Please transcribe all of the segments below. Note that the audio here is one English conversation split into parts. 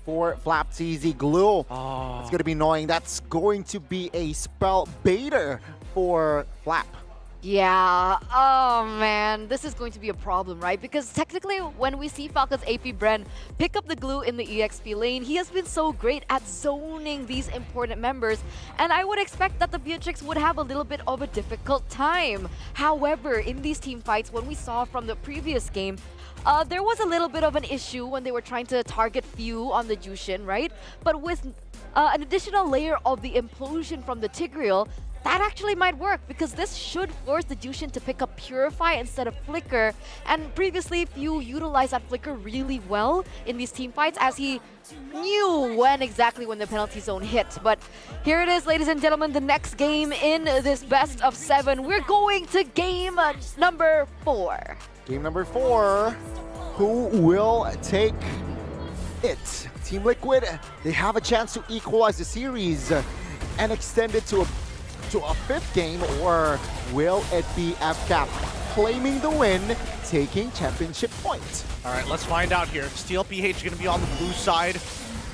for Flapteasy Glue. Oh. It's going to be annoying. That's going to be a spell baiter for Flap. Yeah, oh man, this is going to be a problem, right? Because technically, when we see Falcon's Fcapbran pick up the glue in the EXP lane, he has been so great at zoning these important members, and I would expect that the Beatrix would have a little bit of a difficult time. However, in these team fights, when we saw from the previous game, there was a little bit of an issue when they were trying to target Few on the Jushin, right? But with an additional layer of the implosion from the Tigreal, that actually might work because this should force the Jushin to pick up Purify instead of Flicker. And previously, Few utilized that Flicker really well in these team fights as he knew when the penalty zone hit. But here it is, ladies and gentlemen, the next game in this best of 7. We're going to game number 4. Game number 4. Who will take it? Team Liquid, they have a chance to equalize the series and extend it to a 5th game, or will it be Fcap claiming the win, taking championship points? All right, let's find out here. Tlphecho going to be on the blue side,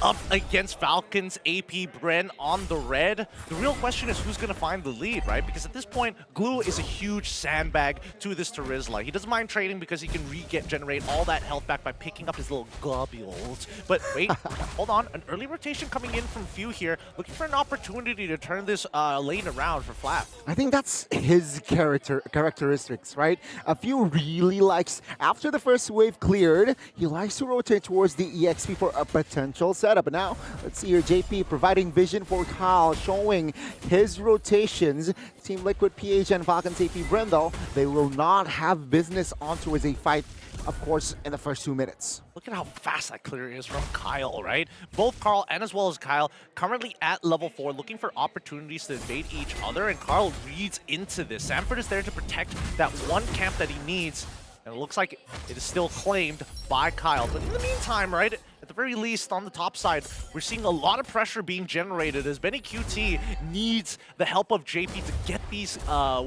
up against Falcon's Fcapbran on the red. The real question is who's going to find the lead, right? Because at this point, Glue is a huge sandbag to this Terizla. He doesn't mind trading because he can regenerate all that health back by picking up his little globules. But wait, hold on. An early rotation coming in from Few here, looking for an opportunity to turn this lane around for Flap. I think that's his characteristics, right? A Few really likes, after the first wave cleared, he likes to rotate towards the EXP for a potential setup. But now, let's see here, JP providing vision for Kyle, showing his rotations. Team Liquid, PH, and Falcon's Fcapbran, though, they will not have business on towards a fight, of course, in the first 2 minutes. Look at how fast that clear is from Kyle, right? Both Carl and as well as Kyle currently at level 4, looking for opportunities to invade each other, and Carl reads into this. Sanford is there to protect that one camp that he needs, and it looks like it is still claimed by Kyle. But in the meantime, right, at the very least, on the top side, we're seeing a lot of pressure being generated as Benny QT needs the help of JP to get these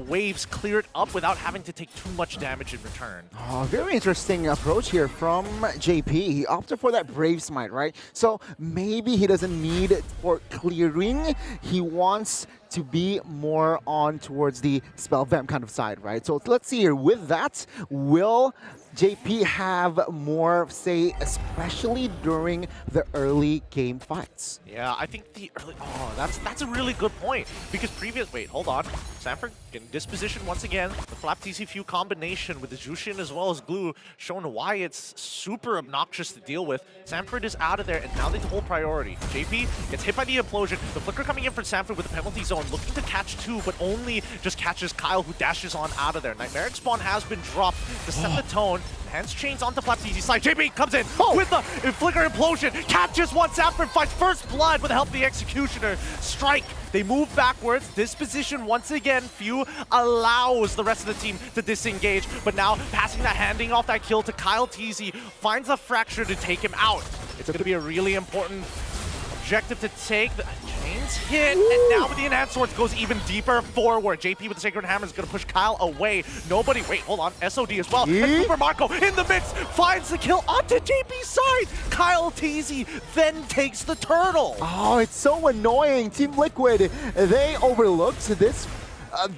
waves cleared up without having to take too much damage in return. Oh, very interesting approach here from JP. He opted for that Brave Smite, right? So maybe he doesn't need it for clearing. He wants to be more on towards the spell vamp kind of side, right? So let's see here. With that, will JP have more say, especially during the early game fights? Yeah, I think the early... Oh, that's a really good point. Because Wait, hold on. Sanford getting disposition once again. The Flapteasy Few combination with the Jushin as well as Glue showing why it's super obnoxious to deal with. Sanford is out of there, and now they hold priority. JP gets hit by the implosion. The Flicker coming in for Sanford with the penalty zone, looking to catch 2, but only just catches Kyle, who dashes on out of there. Nightmaric Spawn has been dropped to set the tone. Hands chains onto Flapteasy side. JP comes in with the Flicker implosion. Catches one. Sanford finds first blood with the help of the Executioner. Strike. They move backwards. Disposition once again. Few allows the rest of the team to disengage. But now passing that, handing off that kill to Kyle TZ. Finds a Fracture to take him out. It's going to be a really important objective to take. The chains hit, and now with the enhanced swords goes even deeper forward. JP with the Sacred Hammer is going to push Kyle away. Wait, hold on. SOD as well. And Super Marco in the mix finds the kill onto JP's side. Kyle TZ then takes the turtle. Oh, it's so annoying. Team Liquid, they overlooked this.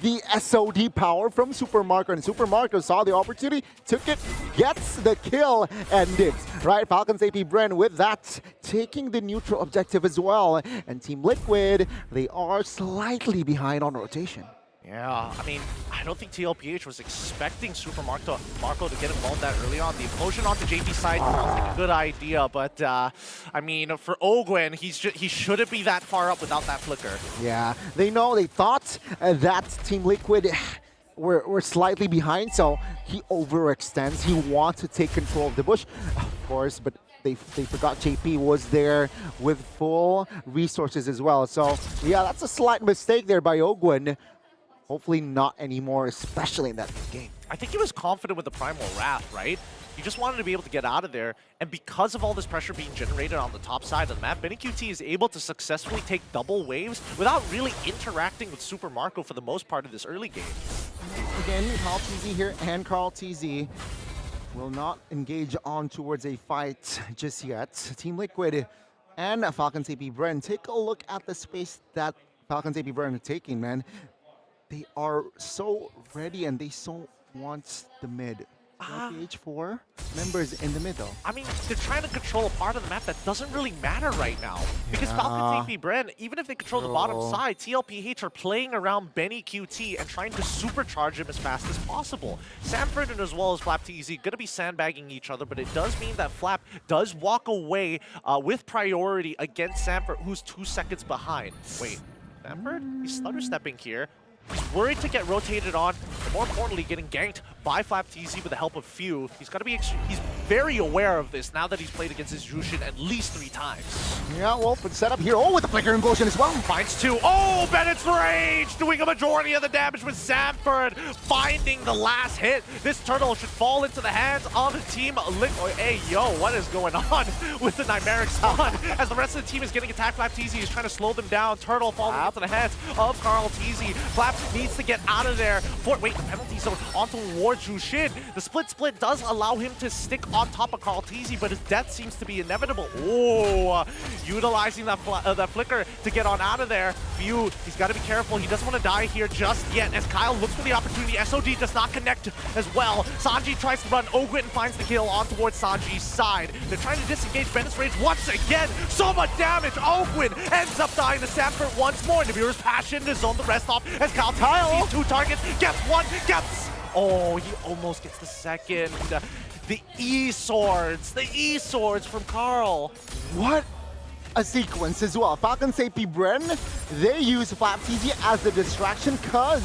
The SOD power from Super Marco, and Super Marco saw the opportunity, took it, gets the kill, and digs. Right, Falcon's Fcapbran with that, taking the neutral objective as well. And Team Liquid, they are slightly behind on rotation. Yeah, I mean, I don't think Tlphecho was expecting Super Marco to get involved that early on. The implosion onto JP's side sounds like a good idea, but I mean, for Ogwen, he shouldn't be that far up without that Flicker. Yeah, they thought that Team Liquid were slightly behind, so he overextends. He wants to take control of the bush, of course, but they forgot JP was there with full resources as well. So yeah, that's a slight mistake there by Ogwen. Hopefully not anymore, especially in that game. I think he was confident with the Primal Wrath, right? He just wanted to be able to get out of there, and because of all this pressure being generated on the top side of the map, Benny QT is able to successfully take double waves without really interacting with Super Marco for the most part of this early game. Again, Carl TZ here, and Carl TZ will not engage on towards a fight just yet. Team Liquid and Falcons Fcapbran. Take a look at the space that Falcons Fcapbran are taking, man. They are so ready and they so want the mid. Tlphecho members in the middle. I mean, they're trying to control a part of the map that doesn't really matter right now. Because Falcons Fcapbran, even if they control the bottom side, Tlphecho are playing around Benny QT and trying to supercharge him as fast as possible. Sanford and as well as FlapTZ going to be sandbagging each other, but it does mean that Flap does walk away with priority against Sanford, who's 2 seconds behind. Wait, Sanford? He's stutter stepping here. He's worried to get rotated on, but more importantly, getting ganked by FlapTZ with the help of Few. He's got to be he's very aware of this now that he's played against his Jushin at least 3 times. Yeah, well, but set up here. Oh, with the flicker implosion as well. Finds 2. Oh, Bennett's Rage doing a majority of the damage with Sanford finding the last hit. This turtle should fall into the hands of the team. Hey, yo, what is going on with the Nightmaric Spawn? As the rest of the team is getting attacked, FlapTZ is trying to slow them down. Turtle falling into the hands of Carl TZ. Flap needs to get out of there. Wait, the penalty zone onto towards Jushin. The split does allow him to stick on top of Carl TZ, but his death seems to be inevitable. Oh, utilizing that flicker to get on out of there. Few, he's got to be careful. He doesn't want to die here just yet as Kyle looks for the opportunity. SOG does not connect as well. Sanji tries to run. Ogwin finds the kill on towards Sanji's side. They're trying to disengage Bennett's Rage once again. So much damage. Ogwin ends up dying to Sanford once more. Nibiru's passion to zone the rest off as Kyle sees 2 targets, gets 1, gets... Oh, he almost gets the second. The E-swords from Carl. What a sequence as well. Falcons Fcapbran, they use FlapTZ as the distraction because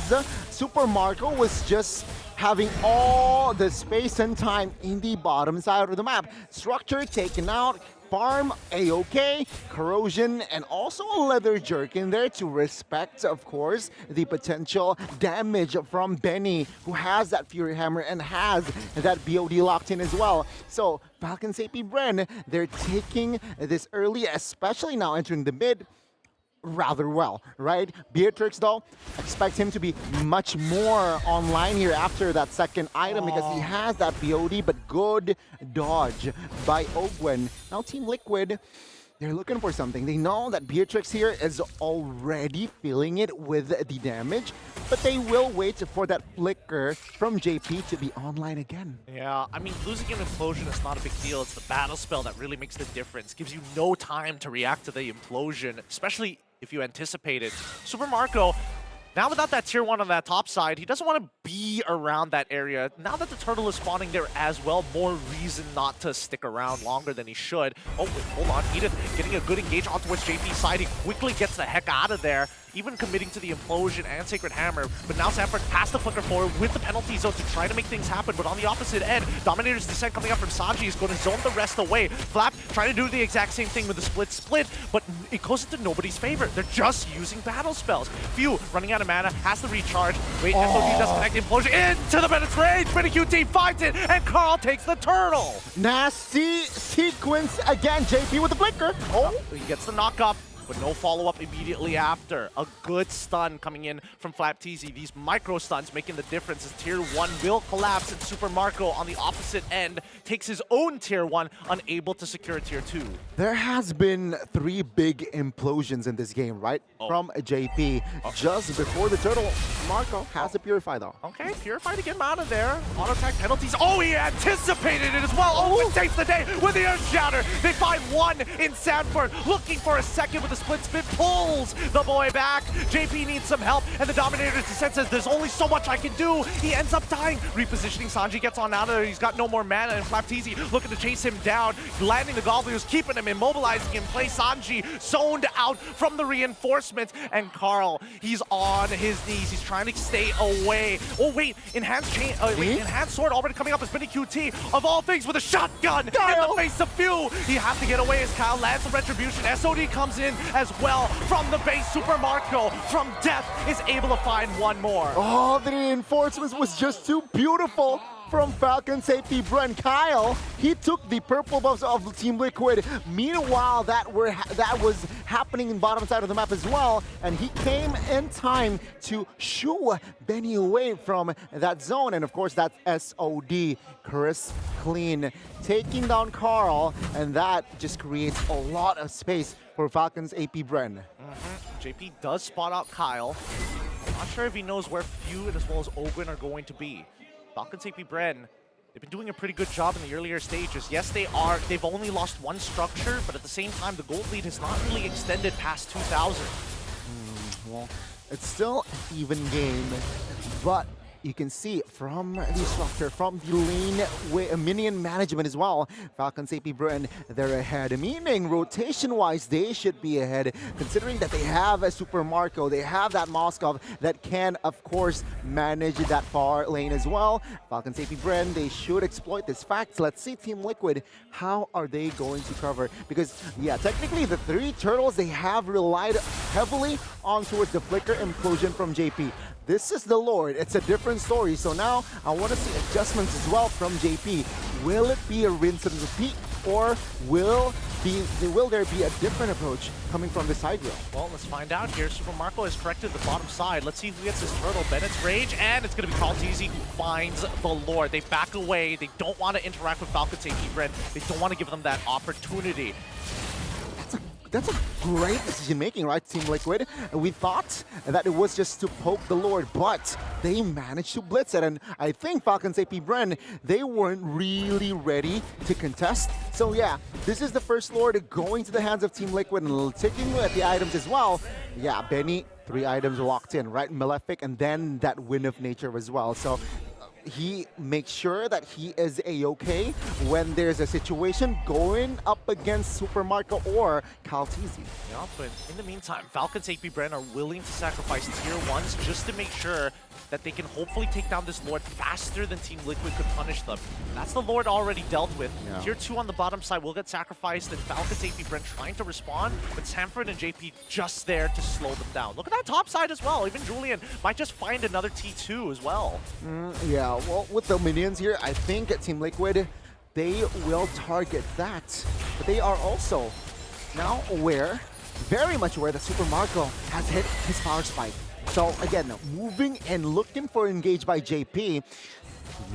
Super Marco was just having all the space and time in the bottom side of the map. Structure taken out, farm A-OK, corrosion, and also a leather jerk in there to respect, of course, the potential damage from Benny, who has that Fury Hammer and has that BOD locked in as well. So Falcons Fcapbran, they're taking this early, especially now entering the mid, rather well, right? Beatrix, though, expect him to be much more online here after that second item because he has that BOD, but good dodge by Ogwen. Now Team Liquid, they're looking for something. They know that Beatrix here is already feeling it with the damage, but they will wait for that flicker from JP to be online again. Yeah, I mean, losing an implosion is not a big deal. It's the battle spell that really makes the difference. Gives you no time to react to the implosion, especially if you anticipate it. Super Marco, now without that tier 1 on that top side, he doesn't want to be around that area. Now that the turtle is spawning there as well, more reason not to stick around longer than he should. Oh, wait, hold on. Edith getting a good engage on towards JP's side. He quickly gets the heck out of there, even committing to the implosion and Sacred Hammer. But now Sanford has to flicker forward with the penalty zone to try to make things happen. But on the opposite end, Dominator's Descent coming up from Sanji is going to zone the rest away. Flap trying to do the exact same thing with the split, but it goes into nobody's favor. They're just using battle spells. Few running out of mana, has to recharge. Wait, SOG does connect the implosion into the Bennett's Rage. Benny QT finds it, and Carl takes the turtle. Nasty sequence again. JP with the flicker. Oh, He gets the knock up, but no follow-up immediately after. A good stun coming in from FlapTZ. These micro stuns making the difference as Tier 1 will collapse, and Super Marco on the opposite end takes his own Tier 1, unable to secure Tier 2. there has been 3 big implosions in this game, right? From JP. Just before the turtle, Marco has to purify though. Okay, Purify to get him out of there. Auto attack penalties. Oh, he anticipated it as well. Oh, it takes the day with the Earth Shatter. They find 1 in Sanford, looking for a second with the split, pulls the boy back. JP needs some help, and the Dominator's Descent says, there's only so much I can do. He ends up dying. Repositioning, Sanji gets on out of there. He's got no more mana, and FlapTZ looking to chase him down. Landing the Goblins, keeping him immobilizing in place. Sanji zoned out from the reinforcements, and Carl, he's on his knees. He's trying to stay away. Oh, wait, Enhanced Sword already coming up as Benny QT, of all things, with a shotgun in the face of Few. He has to get away as Kyle lands the Retribution. SOD comes in as well from the base. Super Marco from death is able to find 1 more. Oh, the reinforcements was just too beautiful. from Falcon safety Bran. Kyle, he took the purple buffs of Team Liquid. Meanwhile, that was happening in bottom side of the map as well, and he came in time to shoo Benny away from that zone. And of course, that's SOD, crisp, clean, taking down Carl, and that just creates a lot of space for Falcon's AP Bren. JP does spot out Kyle. Not sure if he knows where Few and as well as Ogwen are going to be. Falcon's AP Bren, they've been doing a pretty good job in the earlier stages. Yes, they've only lost one structure, but at the same time, the gold lead has not really extended past 2,000. Well, it's still an even game, but you can see from the structure, from the lane minion management as well, Falcon's AP Bren, they're ahead. Meaning, rotation-wise, they should be ahead, considering that they have a Super Marco, they have that Moskov that can, of course, manage that far lane as well. Falcon's AP Bren, they should exploit this fact. Let's see Team Liquid, how are they going to cover? Because, yeah, technically, the three turtles, they have relied heavily on towards the flicker implosion from JP. This is the Lord. It's a different story. So now I want to see adjustments as well from JP. Will it be a rinse and repeat, or will there be a different approach coming from the side rail? Well, let's find out here. Super Marco has corrected the bottom side. Let's see who gets this turtle. Bennett's Rage, and it's going to be Karl'Tzy who finds the Lord. They back away. They don't want to interact with Falcon's AP Bren. They don't want to give them that opportunity. That's a great decision making, right, Team Liquid? We thought that it was just to poke the Lord, but they managed to blitz it. And I think Falcon's AP Bren, they weren't really ready to contest. So yeah, this is the first Lord going to the hands of Team Liquid and taking at the items as well. Yeah, Benny, 3 items locked in, right? Malefic, and then that Wind of Nature as well. So he makes sure that he is a-okay when there's a situation going up against Super Marco or Karl'Tzy. Yeah, but in the meantime, Falcon's AP Bren are willing to sacrifice tier 1s just to make sure that they can hopefully take down this Lord faster than Team Liquid could punish them. That's the Lord already dealt with. Yeah. Tier 2 on the bottom side will get sacrificed, and Falcon's AP Bren trying to respond, but Sanford and JP just there to slow them down. Look at that top side as well. Even Julian might just find another T2 as well. Yeah, well, with the minions here, I think at Team Liquid, they will target that. But they are also now aware, very much aware that Super Marco has hit his power spike. So again, moving and looking for engage by JP, he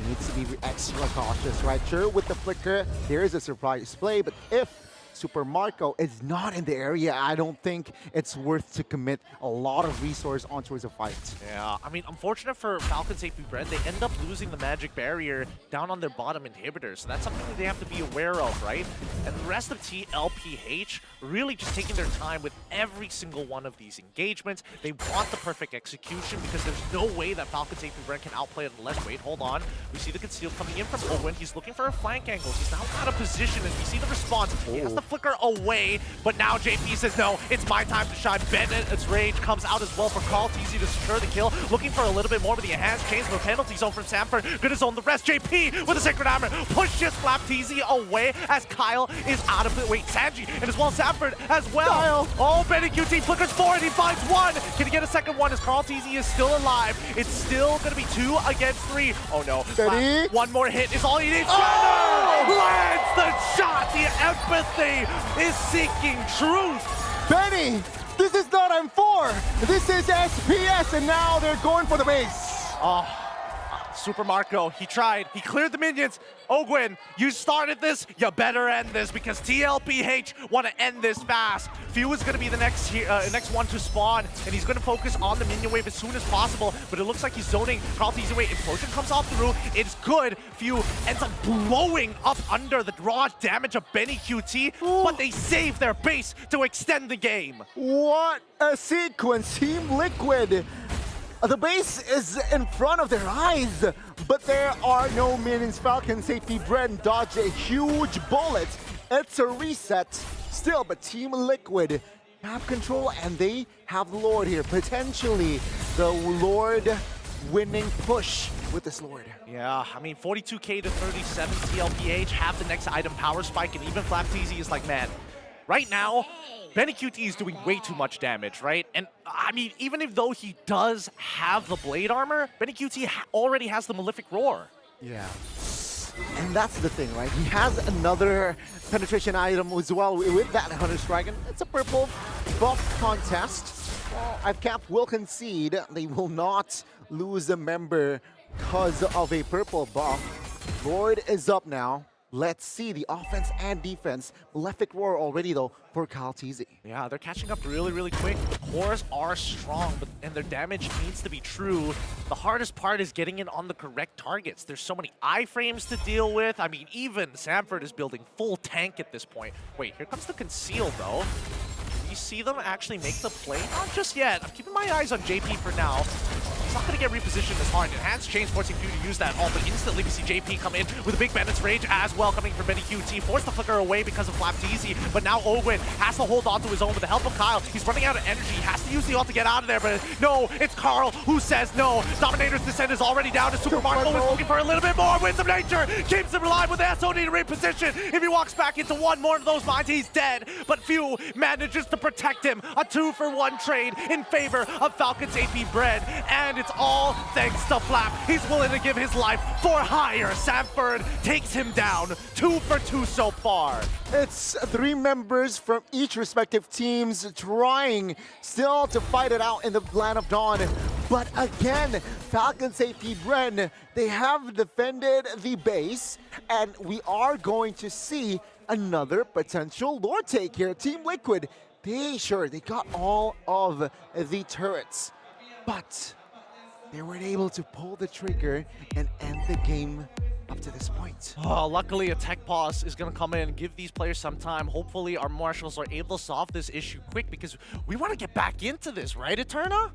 needs to be extra cautious, right? Sure, with the flicker, there is a surprise play, but if Super Marco is not in the area, I don't think it's worth to commit a lot of resource on towards a fight. Yeah, I mean, unfortunate for Falcon's AP Bren, they end up losing the magic barrier down on their bottom inhibitors. So that's something that they have to be aware of, right? And the rest of Tlphecho really just taking their time with every single one of these engagements. They want the perfect execution because there's no way that Falcon's AP Bren can outplay it unless, wait, hold on. We see the conceal coming in from Owen. He's looking for a flank angle. He's now out of position, and we see the response. He has the flicker away, but now JP says, no, it's my time to shine. Bennett's Rage comes out as well for Karl'Tzy to secure the kill. Looking for a little bit more with the enhanced chains, no penalty zone from Sanford. Gonna zone the rest. JP with a Sacred Armor pushes Fcapbran away as Kyle is out of it. Wait, Sanji and as well Sanford as well. Kyle. Oh, Benny QT flickers forward. He finds one. Can he get a second one as Karl'Tzy is still alive? It's still gonna be 2 against 3. Oh no. Benny. One more hit is all he needs. Oh! Lands the shot. The empathy is seeking truth. Benny, this is not M4. This is SPS, and now they're going for the base. Oh, Super Marco, he tried. He cleared the minions. Ogwen, you started this. You better end this because Tlphecho want to end this fast. Few is going to be the next one to spawn, and he's going to focus on the minion wave as soon as possible. But it looks like he's zoning Karl'Tzy away. Implosion comes out through. It's good. Few ends up blowing up under the raw damage of Benny QT, but they save their base to extend the game. What a sequence. Team Liquid. The base is in front of their eyes, but there are no minions. Falcon's AP Bren dodge a huge bullet. It's a reset still, but Team Liquid have control, and they have the Lord here. Potentially the Lord winning push with this Lord. Yeah, I mean, 42k to 37 Tlphecho have the next item power spike, and even Fcapbran is like, man, right now, Benny QT is doing way too much damage, right? And I mean, even if though he does have the blade armor, Benny QT already has the Malefic Roar. Yeah. And that's the thing, right? He has another penetration item as well with that Hunter's Dragon. It's a purple buff contest. Well, Fcap will concede. They will not lose a member because of a purple buff. Lord is up now. Let's see the offense and defense. Malefic Roar already, though, for Tlphecho. Yeah, they're catching up really, really quick. The cores are strong, and their damage needs to be true. The hardest part is getting in on the correct targets. There's so many iframes to deal with. I mean, even Sanford is building full tank at this point. Wait, here comes the conceal, though. You see them actually make the play? Not just yet. I'm keeping my eyes on JP for now. He's not going to get repositioned as hard. Enhanced Chains forcing Few to use that ult, but instantly we see JP come in with a big Bandit's Rage as well, coming from BennyQt. Forced to flicker away because of Fcapbran, but now Ogwin has to hold on to his own with the help of Kyle. He's running out of energy. He has to use the ult to get out of there, but no, it's Carl who says no. Dominator's Descent is already down. Super Marco is looking for a little bit more. Winds of Nature keeps him alive with the SOD to reposition. If he walks back into one more of those mines, he's dead, but Few manages to protect him. A 2-for-1 trade in favor of Falcon's Fcapbran, and it's all thanks to Flap. He's willing to give his life for hire. Sanford takes him down. 2 for 2 so far. It's 3 members from each respective teams trying still to fight it out in the Land of Dawn. But again, Falcon's Fcapbran, they have defended the base, and we are going to see another potential Lord take here. Team Liquid, they got all of the turrets, but they weren't able to pull the trigger and end the game up to this point. Oh, luckily a tech pause is going to come in and give these players some time. Hopefully our marshals are able to solve this issue quick, because we want to get back into this, right, Eterna?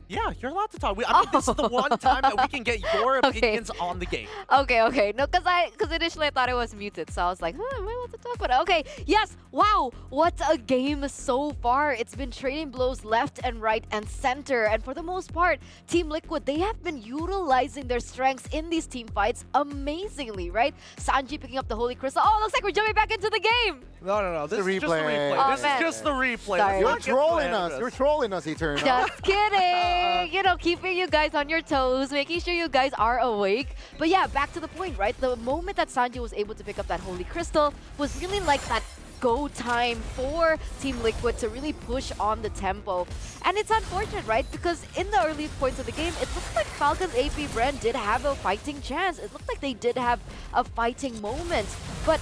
Yeah, you're allowed to talk. I mean, this is the one time that we can get your opinions on the game. Okay. No, because initially I thought it was muted, so I was like, am I allowed to talk about it? Okay, yes, wow, what a game so far. It's been trading blows left and right and center, and for the most part, Team Liquid, they have been utilizing their strengths in these team fights amazingly, right? Sanji picking up the Holy Crystal. Oh, looks like we're jumping back into the game. No. This is just the replay. Oh, this is just the replay. Sorry. You're trolling us. You're trolling us, Eternal. Just kidding. You know, keeping you guys on your toes, making sure you guys are awake. But yeah, back to the point, right? The moment that Sanji was able to pick up that Holy Crystal was really like that go time for Team Liquid to really push on the tempo. And it's unfortunate, right? Because in the early points of the game, it looked like Falcon's Fcapbran did have a fighting chance. It looked like they did have a fighting moment. But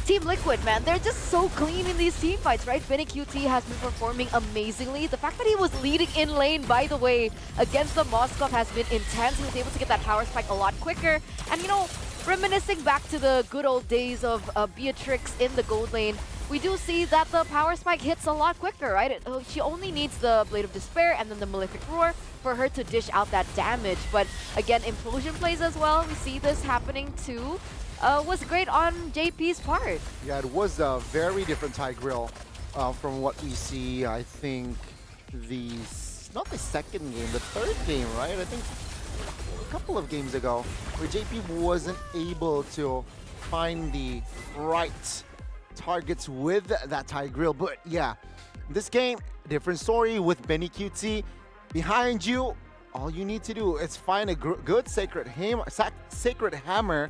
Team Liquid, man, they're just so clean in these team fights, right? BennyQt has been performing amazingly. The fact that he was leading in lane, by the way, against the Moskov has been intense. He was able to get that power spike a lot quicker. And, you know, reminiscing back to the good old days of Beatrix in the gold lane, we do see that the power spike hits a lot quicker, right? She only needs the Blade of Despair and then the Malefic Roar for her to dish out that damage. But again, Implosion plays as well. We see this happening too. Was great on JP's part. Yeah, it was a very different Tigreal from what we see, I think, not the second game, the third game, right? I think a couple of games ago, where JP wasn't able to find the right targets with that Tigreal. But yeah, this game, different story with BennyQt. Behind you, all you need to do is find a good Sacred Hammer.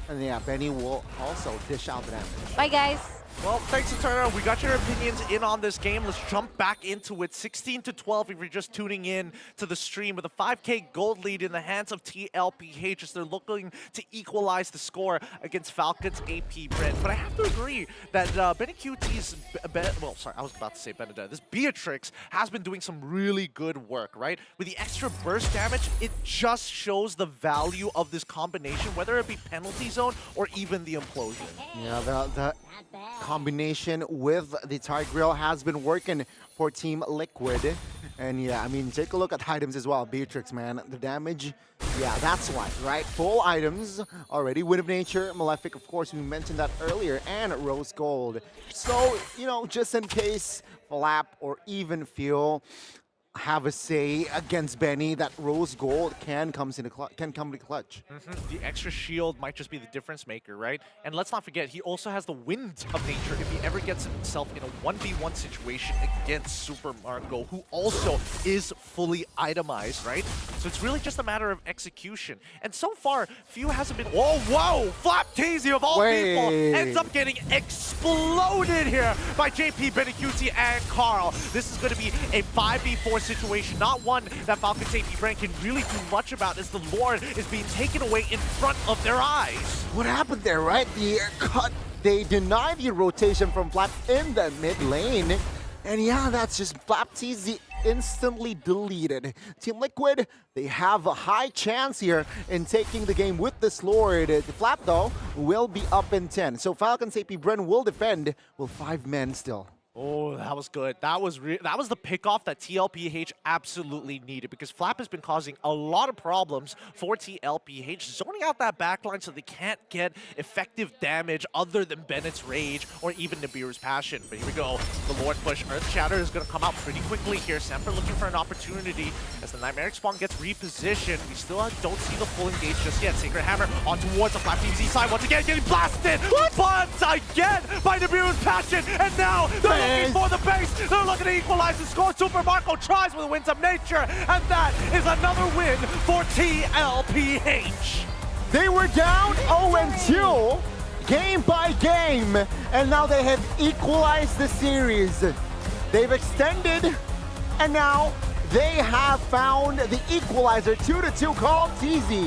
And yeah, Benny will also dish out the damage. Bye, guys. Well, thanks, Eterna. We got your opinions in on this game. Let's jump back into it. 16-12 if you're just tuning in to the stream, with a 5K gold lead in the hands of Tlphecho as they're looking to equalize the score against Falcon's Fcapbran. But I have to agree that BennyQt's, well, sorry, I was about to say Benedetta. This Beatrix has been doing some really good work, right? With the extra burst damage, it just shows the value of this combination, whether it be penalty zone or even the implosion. Yeah, the combination with the Tigreal has been working for Team Liquid. And yeah, I mean, take a look at items as well. Beatrix, man, the damage, yeah, that's why, right? Full items already. Wind of Nature, Malefic, of course, we mentioned that earlier, and Rose Gold. So, you know, just in case Flap or even Phil have a say against Benny, that Rose Gold can come to clutch. The extra shield might just be the difference maker, right? And let's not forget, he also has the Wind of Nature if he ever gets himself in a 1v1 situation against Super Marco, who also is fully itemized, right? So it's really just a matter of execution. And so far, Few hasn't been. Oh, whoa! Flapteasy of all people ends up getting exploded here by JP, Benecuti, and Carl. This is going to be a 5v4 situation, not one that Falcon's Fcapbran can really do much about, as the Lord is being taken away in front of their eyes. What happened there, right? The cut. They deny the rotation from Flap in the mid lane. And yeah, that's just Flapteasy instantly deleted. Team Liquid, they have a high chance here in taking the game with this Lord. The Flap, though, will be up in 10. So Falcon's Fcapbran will defend with 5 men still. Oh, that was good. That was the pickoff that Tlphecho absolutely needed, because Flap has been causing a lot of problems for Tlphecho, zoning out that backline so they can't get effective damage other than Bennett's Rage or even Nibiru's Passion. But here we go. The Lord push. Earth Shatter is going to come out pretty quickly here. Samper looking for an opportunity as the Nightmaric Spawn gets repositioned. We still don't see the full engage just yet. Sacred Hammer on towards the Flap TVZ side. Once again, getting blasted. Once again by Nibiru's Passion. And now they're looking for the base. They're looking to equalize the score. Super Marco tries with Winds of Nature, and that is another win for Tlphecho. They were down 0-2 game by game, and now they have equalized the series. They've extended, and now they have found the equalizer. 2-2 called TZ.